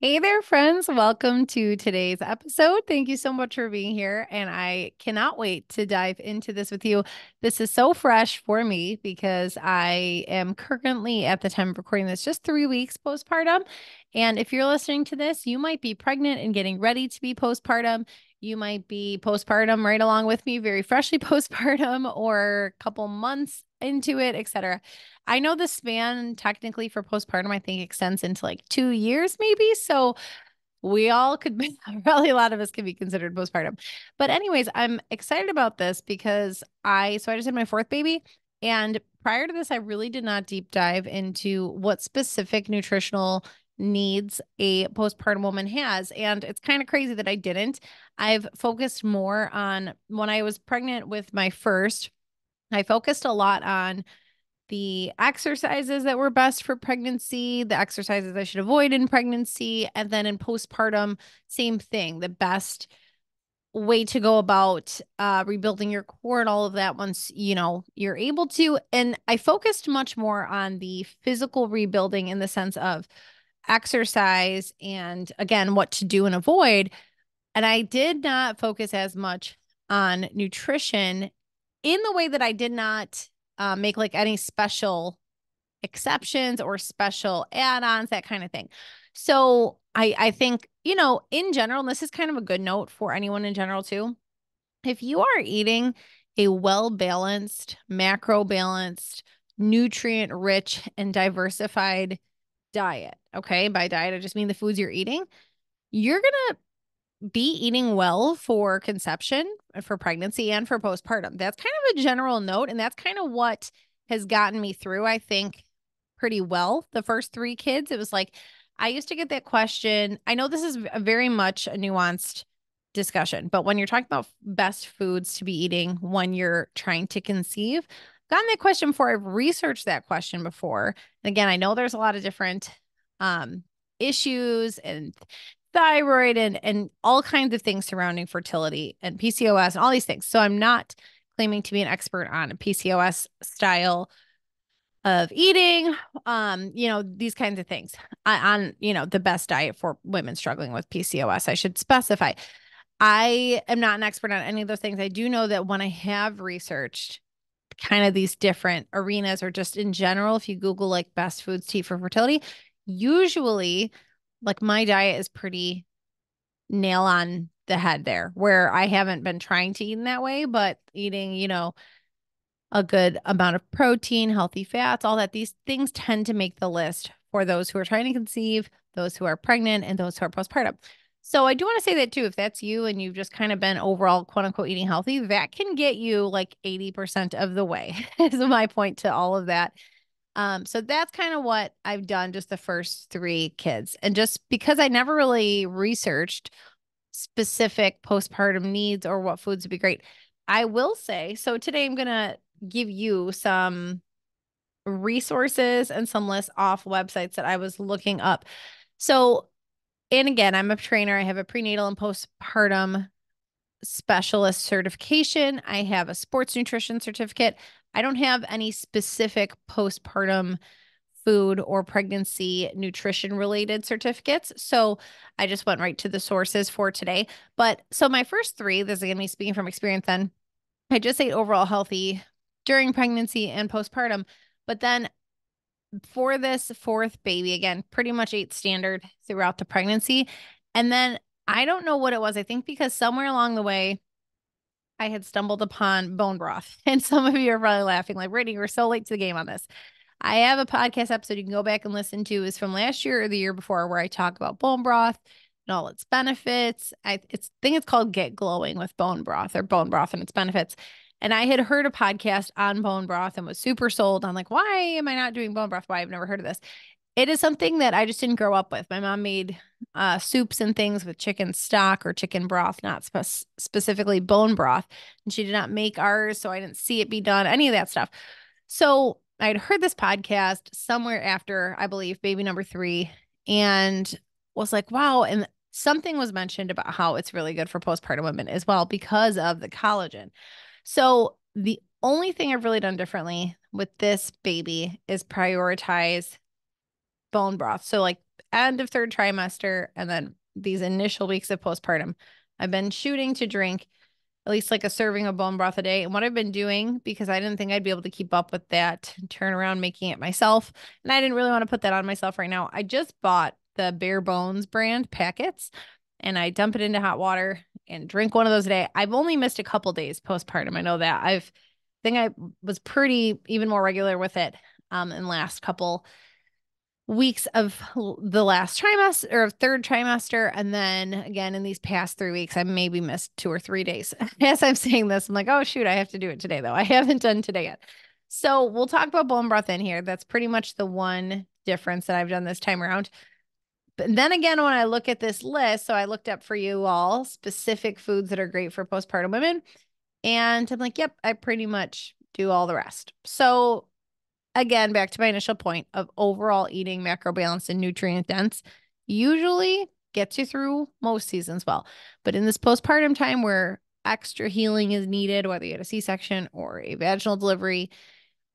Hey there, friends. Welcome to today's episode. Thank you so much for being here. And I cannot wait to dive into this with you. This is so fresh for me because I am currently, at the time of recording this, just 3 weeks postpartum. And if you're listening to this, you might be pregnant and getting ready to be postpartum. You might be postpartum right along with me, very freshly postpartum, or a couple months into it, etc. I know the span technically for postpartum, I think extends into like 2 years, maybe. So we all could be, probably a lot of us could be considered postpartum. But, anyways, I'm excited about this because so I just had my fourth baby. And prior to this, I really did not deep dive into what specific nutritional needs a postpartum woman has. And it's kind of crazy that I didn't. I've focused more on when I was pregnant with my first, I focused a lot on the exercises that were best for pregnancy, the exercises I should avoid in pregnancy, and then in postpartum, same thing, the best way to go about rebuilding your core and all of that once you're able to. And I focused much more on the physical rebuilding in the sense of exercise and again what to do and avoid. And I did not focus as much on nutrition in the way that I did not make like any special exceptions or special add-ons, that kind of thing. So I think, in general, and this is kind of a good note for anyone in general too. If you are eating a well-balanced, macro-balanced, nutrient-rich, and diversified diet, okay? By diet, I just mean the foods you're eating. You're gonna be eating well for conception, for pregnancy, and for postpartum. That's kind of a general note. And that's kind of what has gotten me through, I think, pretty well. The first three kids, it was like, I used to get that question. I know this is very much a nuanced discussion, but when you're talking about best foods to be eating when you're trying to conceive, I've gotten that question before. I've researched that question before. And again, I know there's a lot of different um, issues and thyroid and all kinds of things surrounding fertility and PCOS and all these things. So I'm not claiming to be an expert on a PCOS style of eating, these kinds of things on, the best diet for women struggling with PCOS. I should specify. I am not an expert on any of those things. I do know that when I have researched kind of these different arenas or just in general, if you Google like best foods to eat for fertility, usually like my diet is pretty nail on the head there, where I haven't been trying to eat in that way, but eating, a good amount of protein, healthy fats, all that. These things tend to make the list for those who are trying to conceive, those who are pregnant, and those who are postpartum. So I do want to say that too, if that's you and you've just kind of been overall quote unquote eating healthy, that can get you like 80% of the way, is my point to all of that. So that's kind of what I've done just the first three kids. And just because I never really researched specific postpartum needs or what foods would be great. I will say, so today I'm going to give you some resources and some lists off websites that I was looking up. So, and again, I'm a trainer. I have a prenatal and postpartum specialist certification. I have a sports nutrition certificate. I don't have any specific postpartum food or pregnancy nutrition related certificates. So I just went right to the sources for today. But so my first three, this is going to be speaking from experience then. I just ate overall healthy during pregnancy and postpartum. But then for this fourth baby, again, pretty much ate standard throughout the pregnancy. And then I don't know what it was. I think because somewhere along the way, I had stumbled upon bone broth. And some of you are probably laughing, like, Brittany, we're so late to the game on this. I have a podcast episode you can go back and listen to, is from last year or the year before, where I talk about bone broth and all its benefits. I think it's called Get Glowing with Bone Broth, or Bone Broth and its benefits. And I had heard a podcast on bone broth and was super sold on like, why am I not doing bone broth? Why I've never heard of this. It is something that I just didn't grow up with. My mom made soups and things with chicken stock or chicken broth, not specifically bone broth. And she did not make ours, so I didn't see it be done, any of that stuff. So I'd heard this podcast somewhere after, I believe, baby number three, and was like, wow. And something was mentioned about how it's really good for postpartum women as well because of the collagen. So the only thing I've really done differently with this baby is prioritize bone broth. So like end of third trimester and then these initial weeks of postpartum, I've been shooting to drink at least like a serving of bone broth a day. And what I've been doing, because I didn't think I'd be able to keep up with that, turn around making it myself. And I didn't really want to put that on myself right now. I just bought the Bare Bones brand packets and I dump it into hot water and drink one of those a day. I've only missed a couple days postpartum. I know that. I was pretty even more regular with it in the last couple weeks of the last trimester or third trimester. And then again, in these past 3 weeks, I maybe missed 2 or 3 days. As I'm saying this, I'm like, oh, shoot, I have to do it today, though. I haven't done today yet. So we'll talk about bone broth in here. That's pretty much the one difference that I've done this time around. But then again, when I look at this list, so I looked up for you all specific foods that are great for postpartum women. And I'm like, yep, I pretty much do all the rest. So again, back to my initial point of overall eating macro balanced and nutrient dense usually gets you through most seasons well. But in this postpartum time where extra healing is needed, whether you had a C-section or a vaginal delivery,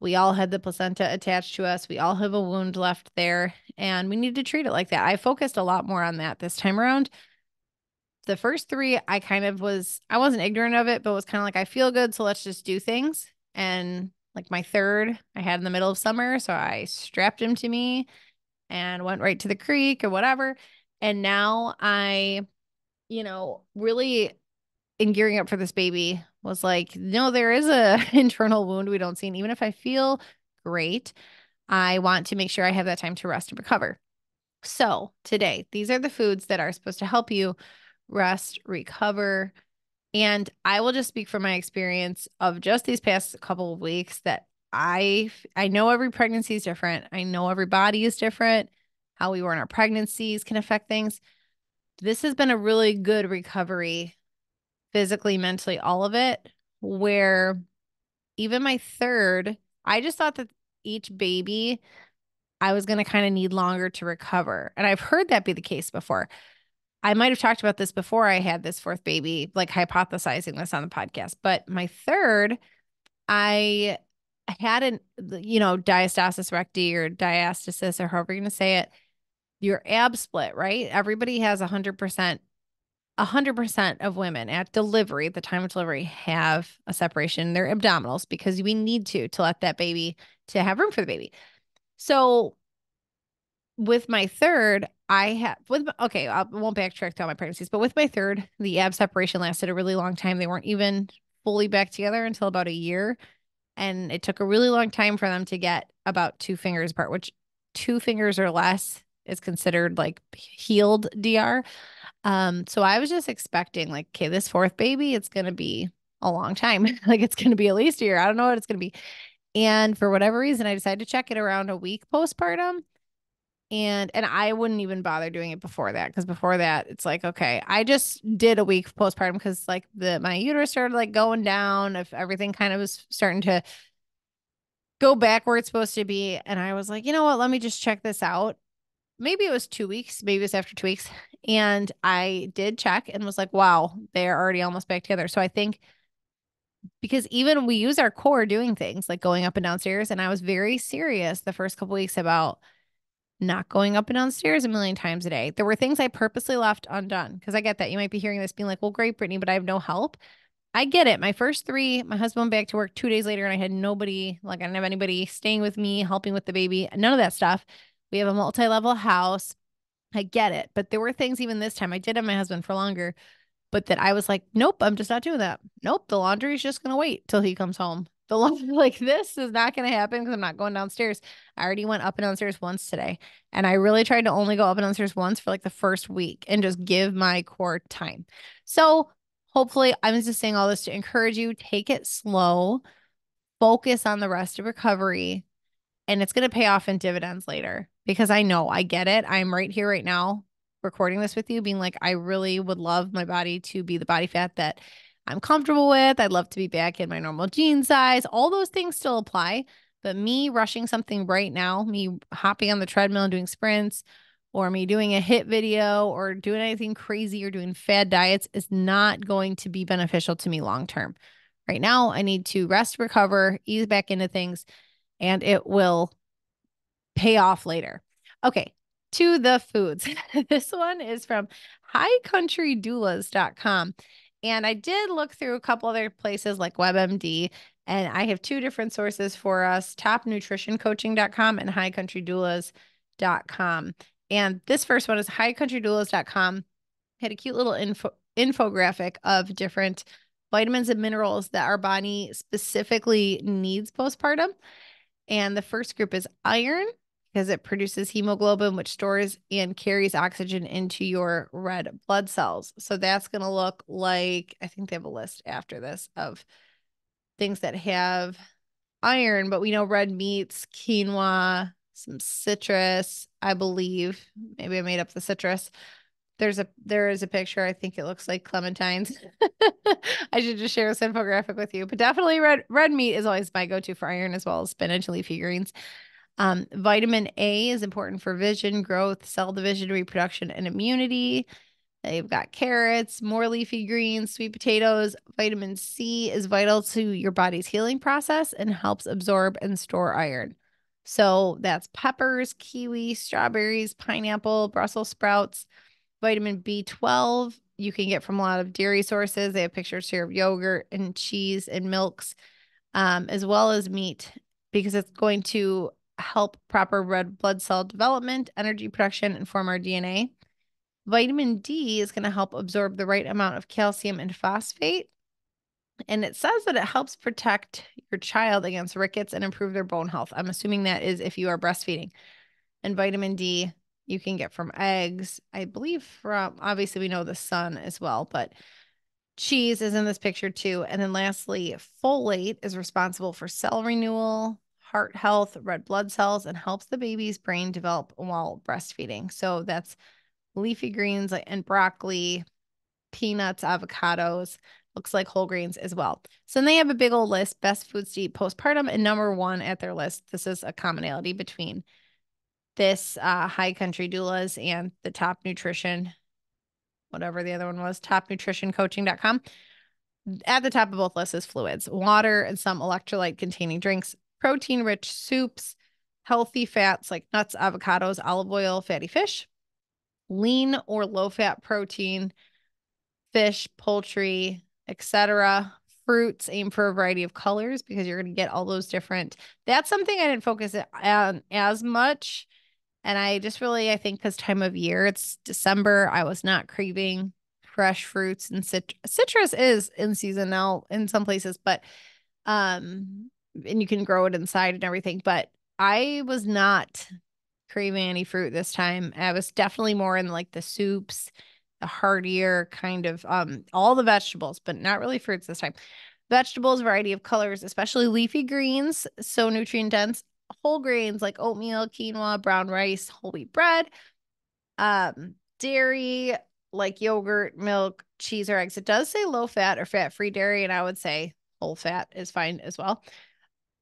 we all had the placenta attached to us. We all have a wound left there, and we need to treat it like that. I focused a lot more on that this time around. The first three, I wasn't ignorant of it, but was kind of like, I feel good, so let's just do things. And like my third, I had in the middle of summer, so I strapped him to me and went right to the creek or whatever. And now really in gearing up for this baby was like, no, there is a internal wound we don't see. And even if I feel great, I want to make sure I have that time to rest and recover. So today, these are the foods that are supposed to help you rest, recover. And I will just speak from my experience of just these past couple of weeks that I know every pregnancy is different. I know every body is different. How we were in our pregnancies can affect things. This has been a really good recovery, physically, mentally, all of it, where even my third, I just thought that each baby I was going to kind of need longer to recover. And I've heard that be the case before. I might have talked about this before I had this fourth baby, like hypothesizing this on the podcast. But my third, I had diastasis recti or diastasis or however you're going to say it, your ab split, right? Everybody has 100% of women at delivery, at the time of delivery, have a separation in their abdominals because we need to let that baby, to have room for the baby. So with my third, I won't backtrack to all my pregnancies, but with my third, the ab separation lasted a really long time. They weren't even fully back together until about a year. And it took a really long time for them to get about 2 fingers apart, which 2 fingers or less is considered like healed DR. So I was just expecting like, okay, this fourth baby, it's going to be a long time. Like it's going to be at least a year. I don't know what it's going to be. And for whatever reason, I decided to check it around a week postpartum. And I wouldn't even bother doing it before that, because before that, it's like, okay, I just did a week postpartum because like my uterus started like going down, if everything kind of was starting to go back where it's supposed to be. And I was like, you know what, let me just check this out. Maybe it was 2 weeks, maybe it was after 2 weeks. And I did check and was like, wow, they're already almost back together. So I think because even we use our core doing things like going up and downstairs. And I was very serious the first couple weeks about not going up and downstairs a million times a day. There were things I purposely left undone because I get that. You might be hearing this being like, well, great, Brittany, but I have no help. I get it. My first three, my husband went back to work 2 days later and I had nobody, like I didn't have anybody staying with me, helping with the baby, none of that stuff. We have a multi-level house. I get it. But there were things even this time, I did have my husband for longer, but that I was like, nope, I'm just not doing that. Nope, the laundry is just going to wait till he comes home. The laundry, like this is not going to happen because I'm not going downstairs. I already went up and downstairs once today. And I really tried to only go up and downstairs once for like the first week and just give my core time. So hopefully I'm just saying all this to encourage you, take it slow, focus on the rest of recovery, and it's going to pay off in dividends later because I know I get it. I'm right here right now recording this with you being like, I really would love my body to be the body fat that I'm comfortable with. I'd love to be back in my normal jean size. All those things still apply, but me rushing something right now, me hopping on the treadmill and doing sprints, or me doing a HIIT video or doing anything crazy or doing fad diets is not going to be beneficial to me long term. Right now, I need to rest, recover, ease back into things, and it will pay off later. Okay. to the foods. This one is from highcountrydoulas.com. And I did look through a couple other places like WebMD, and I have two different sources for us, topnutritioncoaching.com and highcountrydoulas.com. And this first one is highcountrydoulas.com. Had a cute little infographic of different vitamins and minerals that our body specifically needs postpartum. And the first group is iron, because it produces hemoglobin, which stores and carries oxygen into your red blood cells. So that's going to look like, I think they have a list after this of things that have iron, but we know red meats, quinoa, some citrus, I believe. Maybe I made up the citrus. There is a picture. I think it looks like clementines. I should just share this infographic with you. But definitely red meat is always my go-to for iron, as well as spinach and leafy greens. Vitamin A is important for vision, growth, cell division, reproduction, and immunity. They've got carrots, more leafy greens, sweet potatoes. Vitamin C is vital to your body's healing process and helps absorb and store iron. So that's peppers, kiwi, strawberries, pineapple, Brussels sprouts. Vitamin B12 you can get from a lot of dairy sources. They have pictures here of yogurt and cheese and milks, as well as meat, because it's going to help proper red blood cell development, energy production, and form our DNA. Vitamin D is going to help absorb the right amount of calcium and phosphate. And it says that it helps protect your child against rickets and improve their bone health. I'm assuming that is if you are breastfeeding. And vitamin D you can get from eggs, I believe from, obviously we know the sun as well, but cheese is in this picture too. And then lastly, folate is responsible for cell renewal, heart health, red blood cells, and helps the baby's brain develop while breastfeeding. So that's leafy greens and broccoli, peanuts, avocados, looks like whole grains as well. So then they have a big old list, best foods to eat postpartum, and number one at their list, this is a commonality between this High Country Doulas and the Top Nutrition, whatever the other one was, topnutritioncoaching.com. At the top of both lists is fluids, water, and some electrolyte containing drinks, protein rich soups, healthy fats like nuts, avocados, olive oil, fatty fish, lean or low fat protein, fish, poultry, etc. Fruits, aim for a variety of colors because you're going to get all those different. That's something I didn't focus on as much. And I just really, I think because time of year, it's December, I was not craving fresh fruits, and citrus is in season now in some places, but and you can grow it inside and everything, but I was not craving any fruit this time. I was definitely more in like the soups, the heartier kind of all the vegetables, but not really fruits this time. Vegetables, variety of colors, especially leafy greens, so nutrient dense. Whole grains like oatmeal, quinoa, brown rice, whole wheat bread, dairy like yogurt, milk, cheese, or eggs. It does say low fat or fat free dairy, and I would say whole fat is fine as well.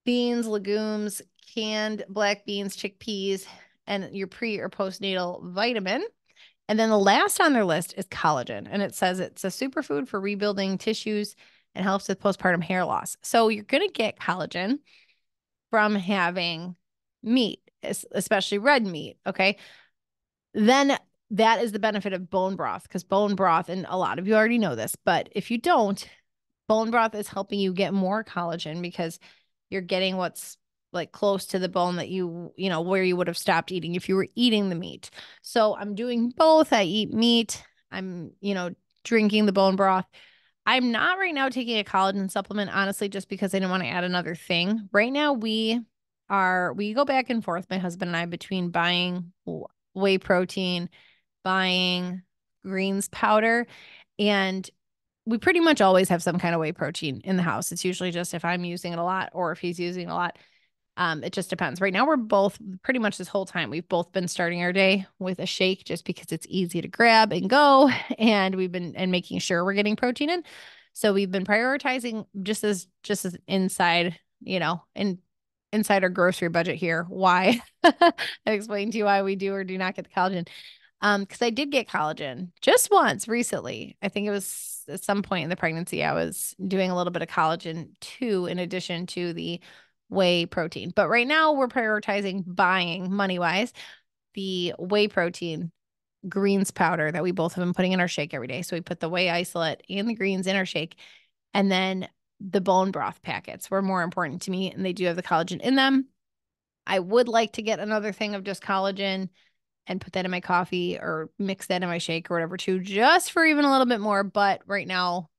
Beans, legumes, canned black beans, chickpeas, and your pre or postnatal vitamin. And then the last on their list is collagen, and it says it's a superfood for rebuilding tissues and helps with postpartum hair loss. So you're going to get collagen from having meat, especially red meat. Okay. Then that is the benefit of bone broth, because bone broth, and a lot of you already know this, but if you don't, bone broth is helping you get more collagen because you're getting what's like close to the bone that where you would have stopped eating if you were eating the meat. So I'm doing both. I eat meat. I'm, drinking the bone broth. I'm not right now taking a collagen supplement, honestly, just because I didn't want to add another thing. Right now, we go back and forth, my husband and I, between buying whey protein, buying greens powder, and we pretty much always have some kind of whey protein in the house. It's usually just if I'm using it a lot or if he's using it a lot. It just depends. Right now, we're both pretty much this whole time, we've both been starting our day with a shake just because it's easy to grab and go. And we've been making sure we're getting protein in. So we've been prioritizing just as inside, inside our grocery budget here. Why? I explained to you why we do or do not get the collagen. Because I did get collagen just once recently. I think it was at some point in the pregnancy, I was doing a little bit of collagen too, in addition to the whey protein. But right now we're prioritizing buying money wise the whey protein greens powder that we both have been putting in our shake every day. So we put the whey isolate and the greens in our shake. And then the bone broth packets were more important to me, and they do have the collagen in them. I would like to get another thing of just collagen and put that in my coffee or mix that in my shake or whatever too, just for even a little bit more. But right now,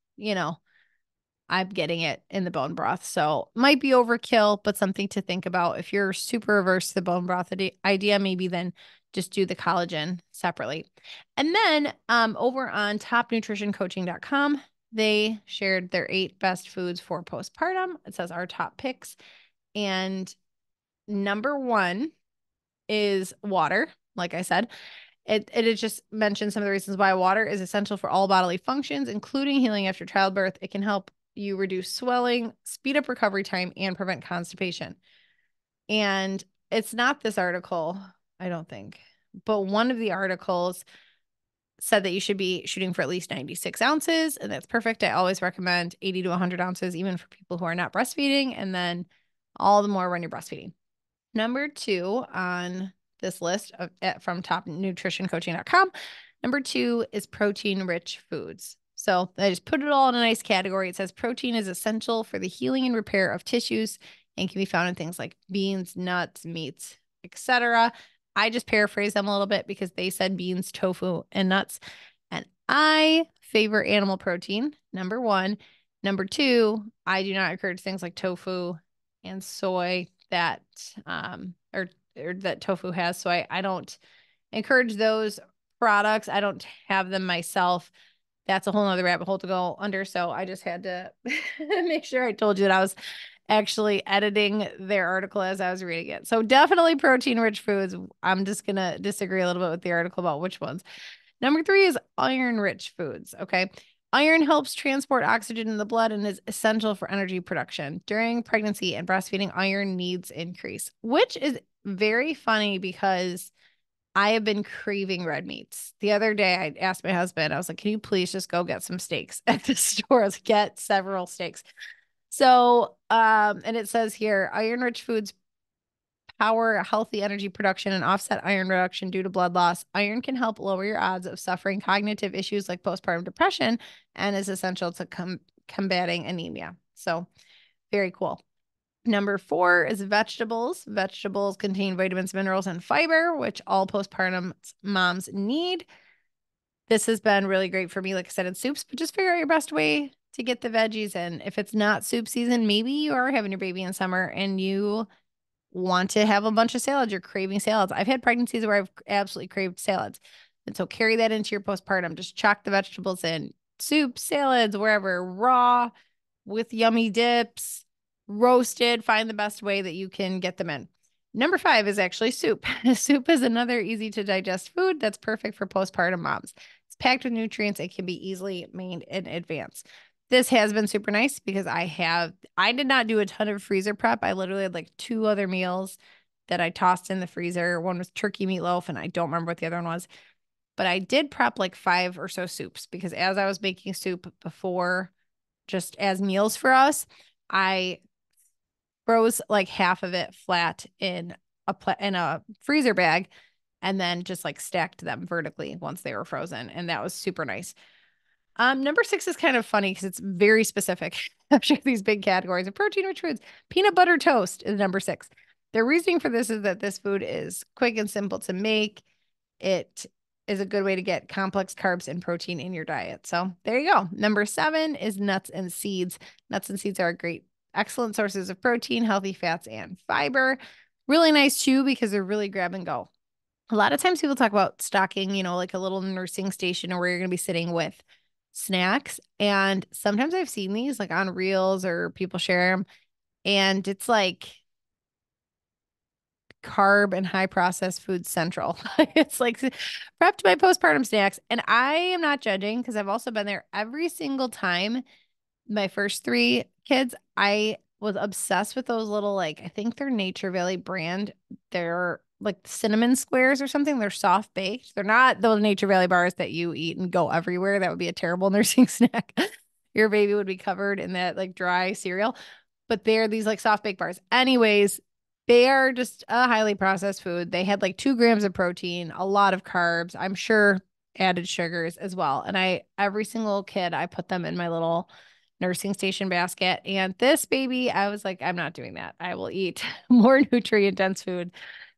I'm getting it in the bone broth. So might be overkill, but something to think about. If you're super averse to the bone broth idea, maybe then just do the collagen separately. And then over on topnutritioncoaching.com, they shared their 8 best foods for postpartum. It says our top picks. And number 1 is water. Like I said, it just mentioned some of the reasons why water is essential for all bodily functions, including healing after childbirth. It can help you reduce swelling, speed up recovery time, and prevent constipation. And it's not this article, I don't think, but one of the articles said that you should be shooting for at least 96 ounces, and that's perfect. I always recommend 80 to 100 ounces, even for people who are not breastfeeding, and then all the more when you're breastfeeding. Number 2 on this list from topnutritioncoaching.com, number 2 is protein-rich foods. So I just put it all in a nice category. It says protein is essential for the healing and repair of tissues and can be found in things like beans, nuts, meats, etc. I just paraphrase them a little bit because they said beans, tofu, and nuts. And I favor animal protein, number 1. Number 2, I do not encourage things like tofu and soy that or that tofu has. So I don't encourage those products. I don't have them myself. That's a whole nother rabbit hole to go under. So I just had to make sure I told you that I was actually editing their article as I was reading it. So definitely protein rich foods. I'm just going to disagree a little bit with the article about which ones. Number 3 is iron rich foods. Okay. Iron helps transport oxygen in the blood and is essential for energy production. During pregnancy and breastfeeding, iron needs increase, which is very funny because I have been craving red meats. The other day, I asked my husband, I was like, can you please just go get some steaks at the store? Let's get several steaks. So, and it says here, iron-rich foods power healthy energy production and offset iron reduction due to blood loss. Iron can help lower your odds of suffering cognitive issues like postpartum depression and is essential to combating anemia. So, very cool. Number 4 is vegetables. Vegetables contain vitamins, minerals, and fiber, which all postpartum moms need. This has been really great for me, like I said, in soups, but just figure out your best way to get the veggies in. If it's not soup season, maybe you are having your baby in summer and you want to have a bunch of salads. You're craving salads. I've had pregnancies where I've absolutely craved salads. And so carry that into your postpartum. Just chuck the vegetables in. Soup, salads, wherever, raw, with yummy dips, roasted. Find the best way that you can get them in. Number 5 is actually soup. Soup is another easy to digest food that's perfect for postpartum moms. It's packed with nutrients. It can be easily made in advance. This has been super nice because I did not do a ton of freezer prep. I literally had like 2 other meals that I tossed in the freezer. One was turkey meatloaf, and I don't remember what the other one was. But I did prep like 5 or so soups because as I was making soup before, just as meals for us, I froze like half of it flat in a freezer bag and then just like stacked them vertically once they were frozen. And that was super nice. Number 6 is kind of funny because it's very specific. After these big categories of protein-rich foods, peanut butter toast is number 6. Their reasoning for this is that this food is quick and simple to make. It is a good way to get complex carbs and protein in your diet. So there you go. Number 7 is nuts and seeds. Nuts and seeds are excellent sources of protein, healthy fats, and fiber. Really nice too because they're really grab and go. A lot of times people talk about stocking, like a little nursing station or where you're going to be sitting with snacks. And sometimes I've seen these like on reels or people share them. And it's like carb and high processed food central. It's like prepped by postpartum snacks. And I am not judging because I've also been there every single time. My first 3 kids, I was obsessed with those little, like, I think they're Nature Valley brand. They're like cinnamon squares or something. They're soft baked. They're not those Nature Valley bars that you eat and go everywhere. That would be a terrible nursing snack. Your baby would be covered in that like dry cereal. But they're these like soft baked bars. Anyways, They are just a highly processed food. They had like 2 grams of protein, a lot of carbs, I'm sure added sugars as well. And every single kid, I put them in my little nursing station basket. And this baby, I was like, I'm not doing that. I will eat more nutrient dense food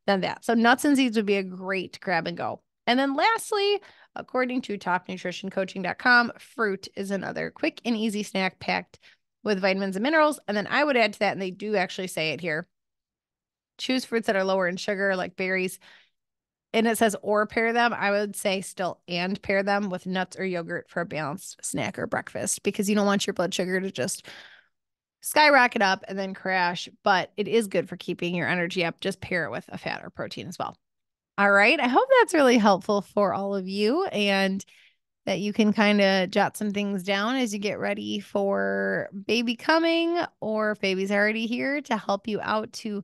than that. So nuts and seeds would be a great grab and go. And then lastly, according to topnutritioncoaching.com, fruit is another quick and easy snack packed with vitamins and minerals. And then I would add to that, and they do actually say it here, choose fruits that are lower in sugar, like berries. And it says or pair them. I would say still and pair them with nuts or yogurt for a balanced snack or breakfast, because you don't want your blood sugar to just skyrocket up and then crash. But it is good for keeping your energy up. Just pair it with a fat or protein as well. All right. I hope that's really helpful for all of you, and that you can kind of jot some things down as you get ready for baby coming, or if baby's already here, to help you out to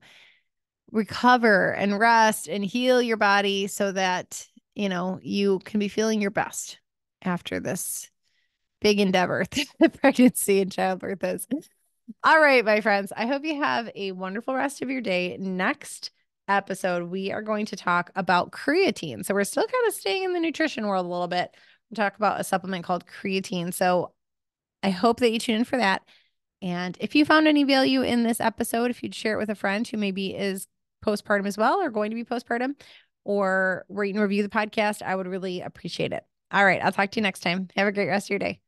recover and rest and heal your body so that, you can be feeling your best after this big endeavor that pregnancy and childbirth is. All right, my friends, I hope you have a wonderful rest of your day. Next episode, we are going to talk about creatine. So we're still kind of staying in the nutrition world a little bit. We'll talk about a supplement called creatine. So I hope that you tune in for that. And if you found any value in this episode, if you'd share it with a friend who maybe is postpartum as well, or going to be postpartum, or rate and review the podcast, I would really appreciate it. All right. I'll talk to you next time. Have a great rest of your day.